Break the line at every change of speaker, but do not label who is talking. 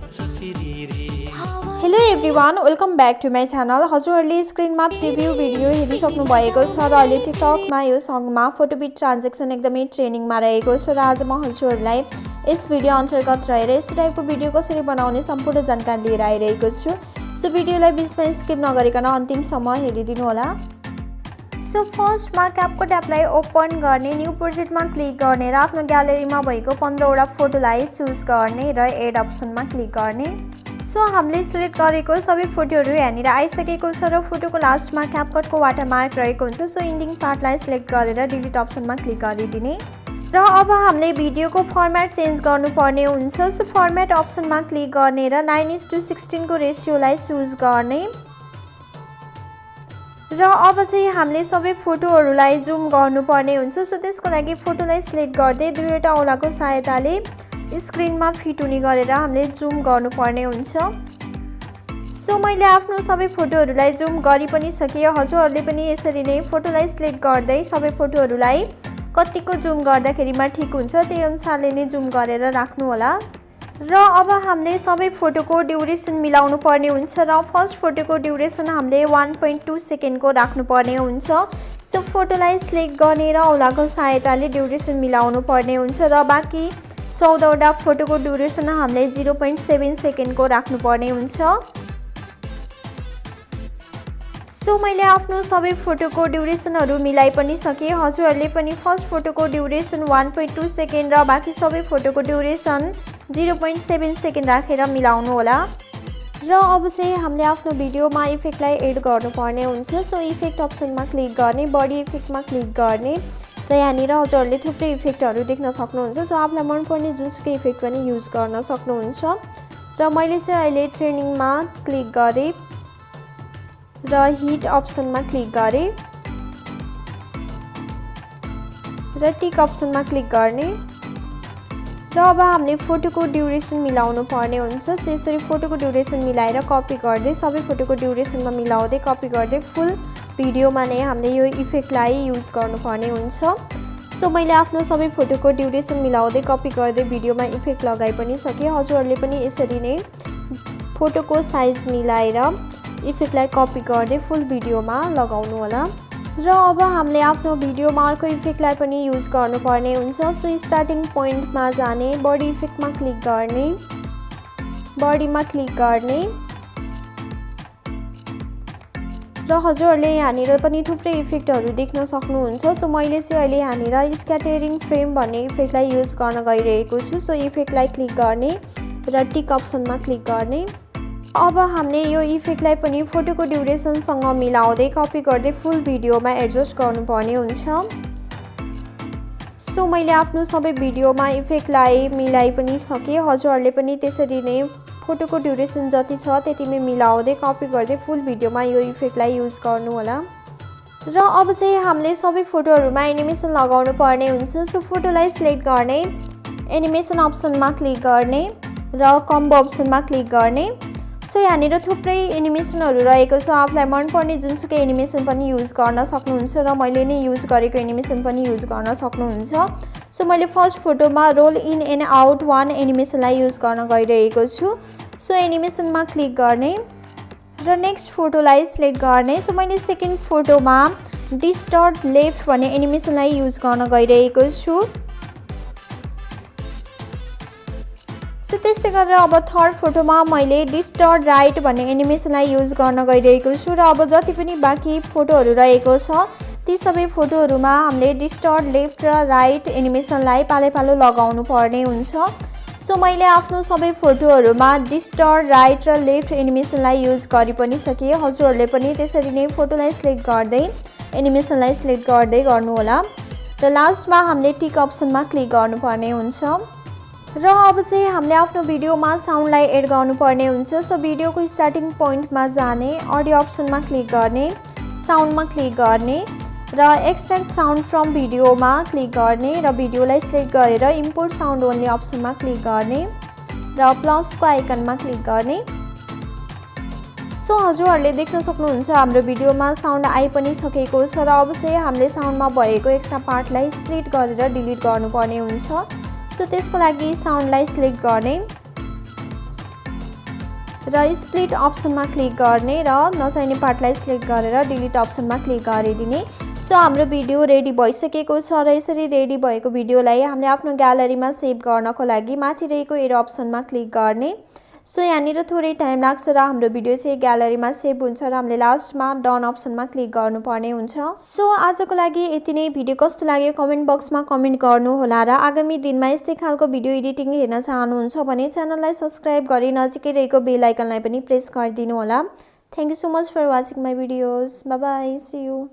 Hello everyone, welcome back to my channel. हजुरहरूले स्क्रिनमा preview video हेरिसक्नु भएको छ र अहिले टिकटकमा यो सङमा फोटोबिट ट्रान्जेक्सन एकदमै ट्रेनिङमा रहेको छ र आज म हजुरहरूलाई यस भिडियो अन्तर्गत रहेर यस्तो टाइपको भिडियो कसरी बनाउने सम्पूर्ण जानकारी लिएर आइरहेको छु। सो भिडियोलाई बिचमा स्किप नगरिकन अन्तिमसम्म हेरिदिनु होला। सो फर्स्टमा क्यापकट एपलाई ओपन गर्ने, न्यू प्रोजेक्टमा क्लिक गर्ने र आफ्नो ग्यालेरीमा भएको 15वटा फोटोलाई चुज गर्ने र एड अप्सनमा क्लिक गर्ने। सो हामीले सिलेक्ट गरेको सबै फोटोहरू यहाँनिर आइसकेको छ र फोटोको लास्टमा क्यापकटको वाटरमार्क रहेको हुन्छ। सो इन्डिङ पार्टलाई सिलेक्ट गरेर डिलिट अप्सनमा क्लिक गरिदिने र अब हामीले भिडियोको फर्मेट चेन्ज गर्नुपर्ने हुन्छ। सो फर्मेट अप्सनमा क्लिक गर्ने र 9:16 को रेसियोलाई चुज गर्ने र अब चाहिँ हामीले सबै फोटोहरूलाई जुम गर्नुपर्ने हुन्छ। सो त्यसको लागि फोटोलाई सिलेक्ट गर्दै दुईवटा औँलाको सहायताले स्क्रिनमा फिट हुने गरेर हामीले जुम गर्नुपर्ने हुन्छ। सो मैले आफ्नो सबै फोटोहरूलाई जुम गरि पनि सकेँ। हजुरहरूले पनि यसरी नै फोटोलाई सिलेक्ट गर्दै सबै फोटोहरूलाई कतिको जुम गर्दाखेरिमा ठिक हुन्छ त्यही अनुसारले नै जुम गरेर राख्नु होला। र अब हामीले सबै फोटोको ड्युरेसन मिलाउनु पर्ने हुन्छ र फर्स्ट फोटोको ड्युरेसन हामीले 1.2 सेकेन्डको राख्नुपर्ने हुन्छ। सो फोटोलाई सिलेक्ट गर्ने र औँलाको सहायताले ड्युरेसन मिलाउनु पर्ने हुन्छ र बाँकी 14वटा फोटोको ड्युरेसन हामीले 0.7 सेकेन्डको राख्नुपर्ने हुन्छ। सो मैले आफ्नो सबै फोटोको ड्युरेसनहरू मिलाइ पनि सकेँ। हजुरहरूले पनि फर्स्ट फोटोको ड्युरेसन 1.2 सेकेन्ड र बाँकी सबै फोटोको ड्युरेसन 0.7 सेकेन्ड राखेर मिलाउनु होला। र अब चाहिँ हामीले आफ्नो भिडियोमा इफेक्टलाई एड गर्नुपर्ने हुन्छ। सो इफेक्ट अप्सनमा क्लिक गर्ने, बडी इफेक्टमा क्लिक गर्ने र यहाँनिर हजुरहरूले थुप्रै इफेक्टहरू देख्न सक्नुहुन्छ। सो आफूलाई मनपर्ने जुनसुकै इफेक्ट पनि युज गर्न सक्नुहुन्छ। र मैले चाहिँ अहिले ट्रेनिङमा क्लिक गरेँ र हिट अप्सनमा क्लिक गरेँ र टिक अप्सनमा क्लिक गर्ने र अब हामीले फोटोको ड्युरेसन मिलाउनु पर्ने हुन्छ। सो यसरी फोटोको ड्युरेसन मिलाएर कपी गर्दै सबै फोटोको ड्युरेसनमा मिलाउँदै कपी गर्दै फुल भिडियोमा नै हामीले यो इफेक्टलाई युज गर्नुपर्ने हुन्छ। सो मैले आफ्नो सबै फोटोको ड्युरेसन मिलाउँदै कपी गर्दै भिडियोमा इफेक्ट लगाइ पनि सकेँ। हजुरहरूले पनि यसरी नै फोटोको साइज मिलाएर इफेक्टलाई कपी गर्दै फुल भिडियोमा लगाउनु होला। र अब हामीले आफ्नो भिडियोमा अर्को इफेक्टलाई पनि युज गर्नुपर्ने हुन्छ। सो स्टार्टिङ पोइन्टमा जाने, बडी इफेक्टमा क्लिक गर्ने, बडीमा क्लिक गर्ने र हजुरहरूले यहाँनिर पनि थुप्रै इफेक्टहरू देख्न सक्नुहुन्छ। सो मैले चाहिँ अहिले यहाँनिर स्क्याटरिङ फ्रेम भन्ने इफेक्टलाई युज गर्न गइरहेको छु। सो इफेक्टलाई क्लिक गर्ने र टिक अप्सनमा क्लिक गर्ने। अब हामीले यो इफेक्टलाई पनि फोटोको ड्युरेसनसँग मिलाउँदै कपी गर्दै फुल भिडियोमा एडजस्ट गर्नुपर्ने हुन्छ। सो मैले आफ्नो सबै भिडियोमा इफेक्टलाई मिलाइ पनि सकेँ। हजुरहरूले पनि त्यसरी नै फोटोको ड्युरेसन जति छ त्यतिमै मिलाउँदै कपी गर्दै फुल भिडियोमा यो इफेक्टलाई युज गर्नु होला। र अब चाहिँ हामीले सबै फोटोहरूमा एनिमेसन लगाउनु पर्ने हुन्छ। सो फोटोलाई सिलेक्ट गर्ने, एनिमेसन अप्सनमा क्लिक गर्ने र कम्बो अप्सनमा क्लिक गर्ने। सो यहाँनिर थुप्रै एनिमेसनहरू रहेको छ। आफूलाई मनपर्ने जुनसुकै एनिमेसन पनि युज गर्न सक्नुहुन्छ र मैले नै युज गरेको एनिमेसन पनि युज गर्न सक्नुहुन्छ। सो मैले फर्स्ट फोटोमा रोल इन एन्ड आउट 1 एनिमेसनलाई युज गर्न गइरहेको छु। सो एनिमेसनमा क्लिक गर्ने र नेक्स्ट फोटोलाई सिलेक्ट गर्ने। सो मैले सेकेन्ड फोटोमा डिस्टर्ट लेफ्ट भन्ने एनिमेसनलाई युज गर्न गइरहेको छु। सो त्यस्तै गरेर अब थर्ड फोटोमा मैले डिस्टर्ट राइट भन्ने एनिमेसनलाई युज गर्न गइरहेको छु र अब जति पनि बाँकी फोटोहरू रहेको छ ती सबै फोटोहरूमा हामीले डिस्टर्ट लेफ्ट र राइट एनिमेसनलाई पालै लगाउनु पर्ने हुन्छ। सो मैले आफ्नो सबै फोटोहरूमा डिस्टर्ट राइट र लेफ्ट एनिमेसनलाई युज गरि पनि सकेँ। हजुरहरूले पनि त्यसरी नै फोटोलाई सिलेक्ट गर्दै एनिमेसनलाई सिलेक्ट गर्दै गर्नुहोला र लास्टमा हामीले टिक अप्सनमा क्लिक गर्नुपर्ने हुन्छ। र अब चाहिँ हामीले आफ्नो भिडियोमा साउन्डलाई एड गर्नुपर्ने हुन्छ। सो भिडियोको स्टार्टिङ पोइन्टमा जाने, अडियो अप्सनमा क्लिक गर्ने, साउन्डमा क्लिक गर्ने र एक्सट्र्याक्ट साउन्ड फ्रम भिडियोमा क्लिक गर्ने र भिडियोलाई सिलेक्ट गरेर इम्पोर्ट साउन्ड ओन्ली अप्सनमा क्लिक गर्ने र प्लसको आइकनमा क्लिक गर्ने। सो हजुरहरूले देख्न सक्नुहुन्छ हाम्रो भिडियोमा साउन्ड आइ पनि सकेको छ र अब चाहिँ हामीले साउन्डमा भएको एक्स्ट्रा पार्टलाई स्प्लिट गरेर डिलिट गर्नुपर्ने हुन्छ। सो त्यसको लागि साउन्डलाई सिलेक्ट गर्ने र स्प्लिट अप्सनमा क्लिक गर्ने र नचाहिने पार्टलाई सिलेक्ट गरेर डिलिट अप्सनमा क्लिक गरिदिने। सो हाम्रो भिडियो रेडी भइसकेको छ र यसरी रेडी भएको भिडियोलाई हामीले आफ्नो ग्यालरीमा सेभ गर्नको लागि माथि रहेको एरो अप्सनमा क्लिक गर्ने। सो यहाँनिर थोरै टाइम लाग्छ र हाम्रो भिडियो चाहिँ ग्यालरीमा सेभ हुन्छ र हामीले लास्टमा डन अप्सनमा क्लिक गर्नुपर्ने हुन्छ। सो आजको लागि यति नै। भिडियो कस्तो लाग्यो कमेन्ट बक्समा कमेन्ट गर्नुहोला र आगामी दिनमा यस्तै खालको भिडियो एडिटिङ हेर्न चाहनुहुन्छ भने च्यानललाई सब्स्क्राइब गरी नजिकै रहेको बेल आइकनलाई पनि प्रेस गरिदिनु होला। Thank you so much for watching my videos. Bye bye, see you.